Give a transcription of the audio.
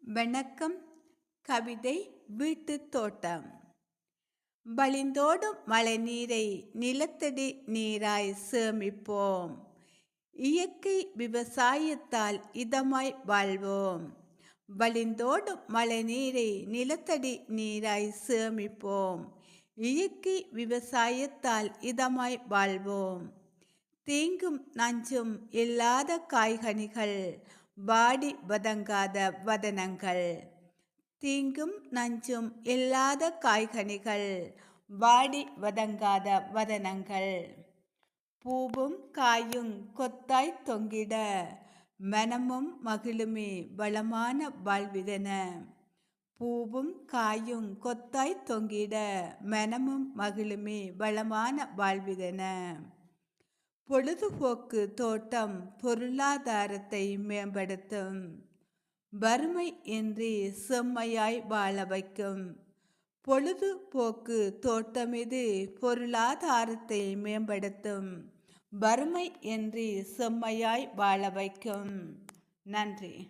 வணக்கம். கவிதை வீட்டுத் தோட்டம். வழிந்தோடும் மழைநீரை நிலத்தடி நீராய் சேமிப்போம். இயற்கை விவசாயத்தால் இதமாய் வாழ்வோம். வழிந்தோடும் மழைநீரை நிலத்தடி நீராய் சேமிப்போம். இயற்கை விவசாயத்தால் இதமாய் வாழ்வோம். தீங்கும் நஞ்சும் இல்லாத காய்கனிகள், வாடி வதங்காத வதனங்கள். தீங்கும் நஞ்சும் இல்லாத காய்கனிகள், வாடி வதங்காத வதனங்கள். பூவும் காயும் கொத்தாய் தொங்கிட, மனமும் மகிழுமே வளமான வாழ்விதென. பூவும் காயும் கொத்தாய் தொங்கிட, மனமும் மகிழுமே வளமான வாழ்விதென. பொழுதுபோக்கு தோட்டம் பொருளாதாரத்தை மேம்படுத்தும். வறுமை இன்றி செம்மையாய் வாழ வைக்கும். பொழுதுபோக்கு தோட்டமிது பொருளாதாரத்தை மேம்படுத்தும். வறுமை இன்றி செம்மையாய் வாழ வைக்கும். நன்றி.